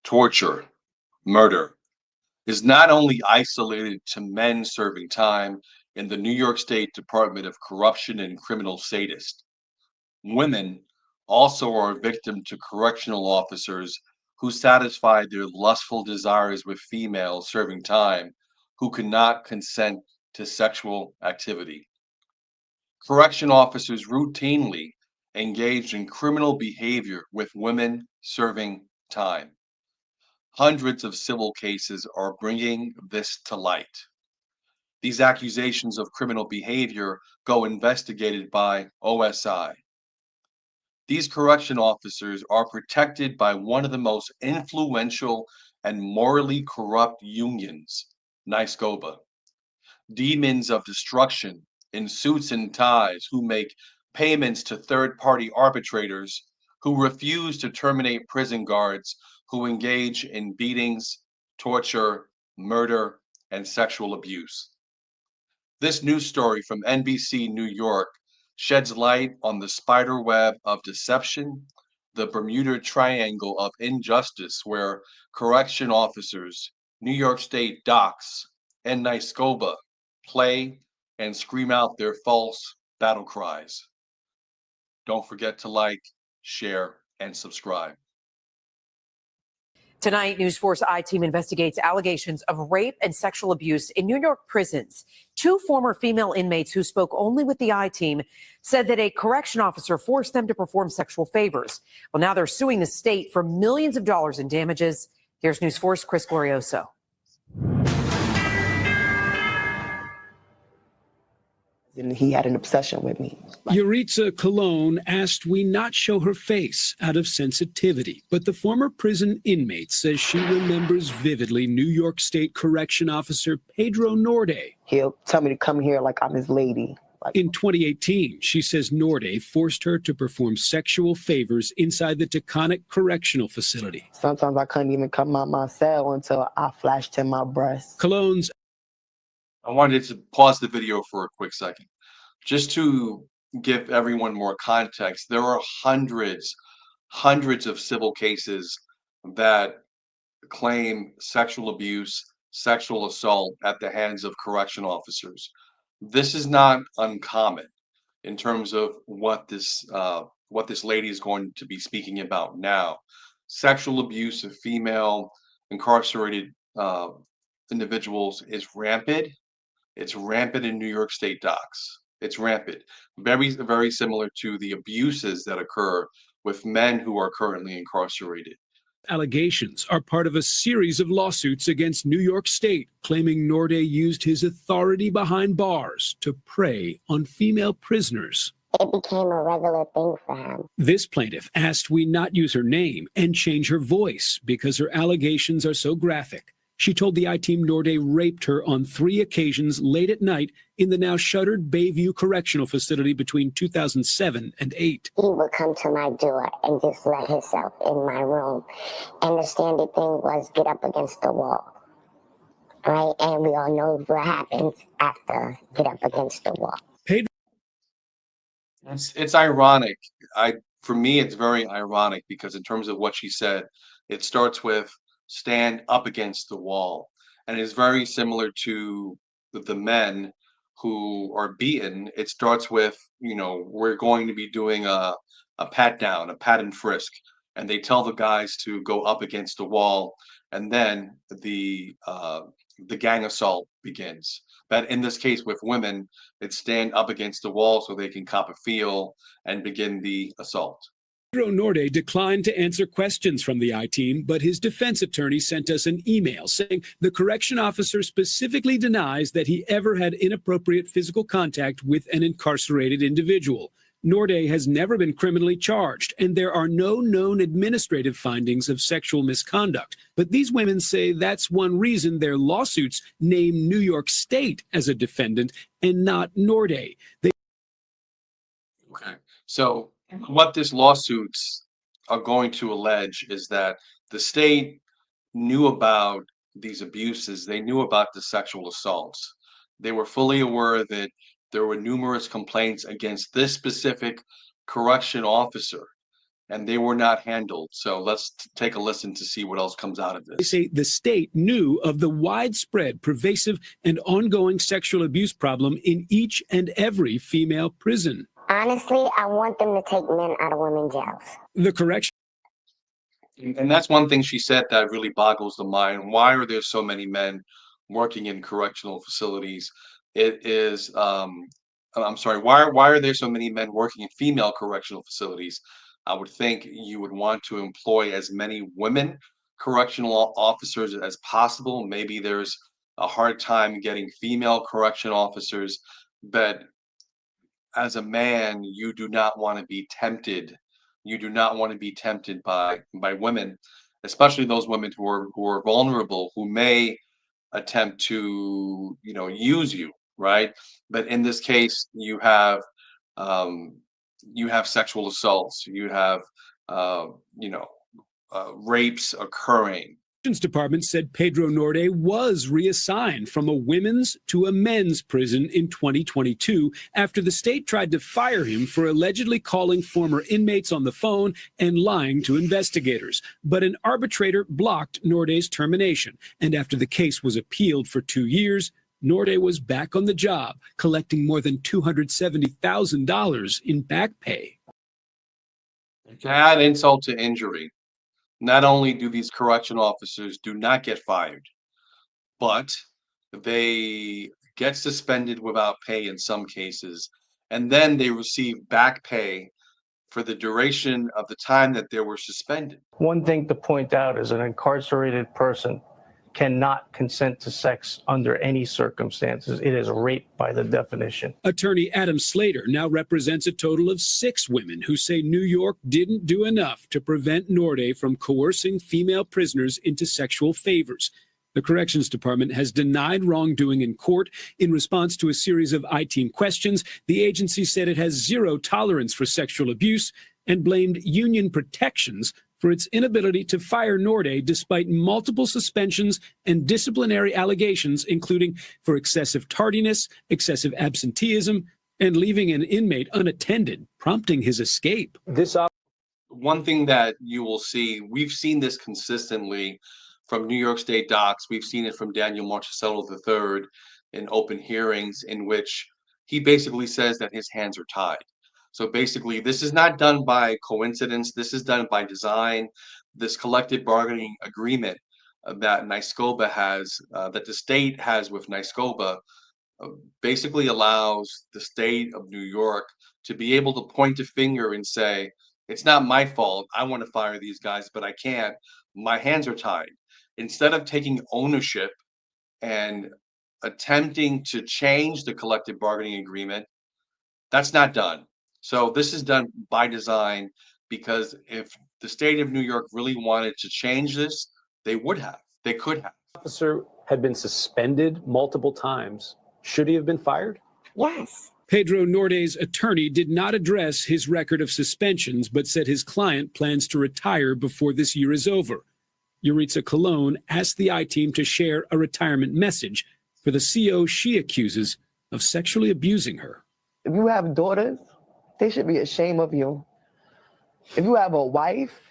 torture, murder is not only isolated to men serving time in the New York State Department of Corruption and Criminal Statists. Women also are victim to correctional officers who satisfy their lustful desires with females serving time who cannot consent to sexual activity. Correction officers routinely engage in criminal behavior with women serving time. Hundreds of civil cases are bringing this to light. These accusations of criminal behavior go investigated by OSI. These correction officers are protected by one of the most influential and morally corrupt unions, NYSDOCCS, demons of destruction in suits and ties who make payments to third-party arbitrators who refuse to terminate prison guards who engage in beatings, torture, murder, and sexual abuse. This news story from NBC New York sheds light on the spider web of deception, the Bermuda Triangle of injustice where correction officers, New York State DOCCS, and NYSDOCCS play and scream out their false battle cries. Don't forget to like, share, and subscribe. Tonight, News Force I-Team investigates allegations of rape and sexual abuse in New York prisons. Two former female inmates who spoke only with the I-Team said that a correction officer forced them to perform sexual favors. Well, now they're suing the state for millions of dollars in damages. Here's News Force Chris Glorioso. And he had an obsession with me. Yuritsa Colon asked we not show her face out of sensitivity, but the former prison inmate says she remembers vividly New York State Correction Officer Pedro Norde. He'll tell me to come here like I'm his lady. In 2018, she says Norde forced her to perform sexual favors inside the Taconic Correctional Facility. Sometimes I couldn't even come out my cell until I flashed him my breast. Colon's I wanted to pause the video for a quick second. Just to give everyone more context, there are hundreds of civil cases that claim sexual abuse, sexual assault at the hands of correction officers. This is not uncommon in terms of what this lady is going to be speaking about now. Sexual abuse of female incarcerated individuals is rampant. It's rampant in New York State docks. It's rampant. Very similar to the abuses that occur with men who are currently incarcerated. allegations are part of a series of lawsuits against New York State, claiming Norde used his authority behind bars to prey on female prisoners. It became a regular thing for him. This plaintiff asked we not use her name and change her voice because her allegations are so graphic. She told the I-Team Norde raped her on 3 occasions late at night in the now shuttered Bayview Correctional Facility between 2007 and 8. He would come to my door and just let himself in my room. And the standard thing was get up against the wall. Right? And we all know what happens after get up against the wall. It's ironic. For me, it's very ironic because in terms of what she said, it starts with stand up against the wall. And it's very similar to the men who are beaten. It starts with, we're going to be doing a pat down, a pat and frisk. And they tell the guys to go up against the wall. And then the gang assault begins. But in this case with women, it's stand up against the wall so they can cop a feel and begin the assault. Pedro Norde declined to answer questions from the I-Team, but his defense attorney sent us an email saying the correction officer specifically denies that he ever had inappropriate physical contact with an incarcerated individual. Norde has never been criminally charged, and there are no known administrative findings of sexual misconduct. But these women say that's one reason their lawsuits name New York State as a defendant and not Norde. Okay, so what this lawsuits are going to allege is that the state knew about these abuses. They knew about the sexual assaults. They were fully aware that there were numerous complaints against this specific correction officer. and they were not handled. So let's take a listen to see what else comes out of They this. say the state knew of the widespread, pervasive, and ongoing sexual abuse problem in each and every female prison. Honestly, I want them to take men out of women's jails. The correction And that's one thing she said that really boggles the mind. Why are there so many men working in correctional facilities? It is, I'm sorry, why are there so many men working in female correctional facilities? I would think you would want to employ as many women correctional officers as possible. Maybe there's a hard time getting female correction officers, but as a man, you do not want to be tempted. You do not want to be tempted by women, especially those women who are vulnerable, who may attempt to, use you, right? But in this case, um, you have sexual assaults, you have, uh, you know, rapes occurring. Department said Pedro Norde was reassigned from a women's to a men's prison in 2022 after the state tried to fire him for allegedly calling former inmates on the phone and lying to investigators. But an arbitrator blocked Norde's termination, and after the case was appealed for 2 years, Norde was back on the job, collecting more than $270,000 in back pay. To add insult to injury, not only do these correction officers do not get fired, but they get suspended without pay in some cases, and then they receive back pay for the duration of the time that they were suspended. One thing to point out is an incarcerated person cannot consent to sex under any circumstances. It is rape by the definition. Attorney Adam Slater now represents a total of 6 women who say New York didn't do enough to prevent Norde from coercing female prisoners into sexual favors. The Corrections Department has denied wrongdoing in court. In response to a series of I-Team questions, the agency said it has zero tolerance for sexual abuse and blamed union protections for its inability to fire Norde despite multiple suspensions and disciplinary allegations, including for excessive tardiness, excessive absenteeism, and leaving an inmate unattended, prompting his escape. One thing that you will see, we've seen this consistently from New York State docs. We've seen it from Daniel Marchicello III in open hearings, in which he basically says that his hands are tied. So basically, this is not done by coincidence. This is done by design. This collective bargaining agreement that NYSDOCCS has, that the state has with NYSDOCCS, basically allows the state of New York to be able to point a finger and say, it's not my fault. I want to fire these guys, but I can't. My hands are tied. Instead of taking ownership and attempting to change the collective bargaining agreement, that's not done. So this is done by design, because if the state of New York really wanted to change this, they would have. They could have. Officer had been suspended multiple times. Should he have been fired? Yes. Pedro Norde's attorney did not address his record of suspensions, but said his client plans to retire before this year is over. Yuritsa Colon asked the I-Team to share a retirement message for the CO she accuses of sexually abusing her. If you have daughters, they should be ashamed of you. If you have a wife,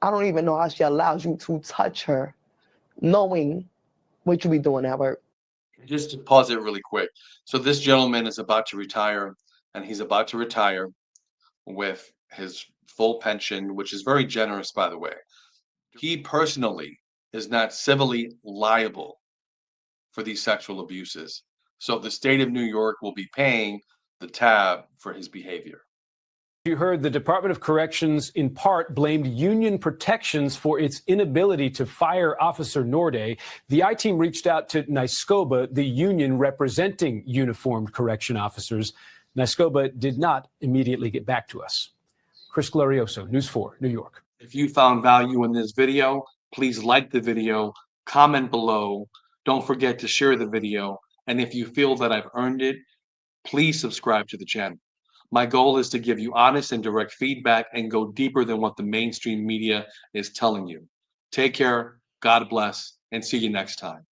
I don't even know how she allows you to touch her, knowing what you be doing at work. Just to pause it really quick. So this gentleman is about to retire, and he's about to retire with his full pension, which is very generous, by the way. He personally is not civilly liable for these sexual abuses. So the state of New York will be paying the tab for his behavior. You heard the Department of Corrections in part blamed union protections for its inability to fire Officer Norde. The I-Team reached out to NYSDOCCS, the union representing uniformed correction officers. NYSDOCCS did not immediately get back to us. Chris Glorioso, News 4, New York. If you found value in this video, please like the video, comment below. Don't forget to share the video. And if you feel that I've earned it, please subscribe to the channel. My goal is to give you honest and direct feedback and go deeper than what the mainstream media is telling you. Take care, God bless, and see you next time.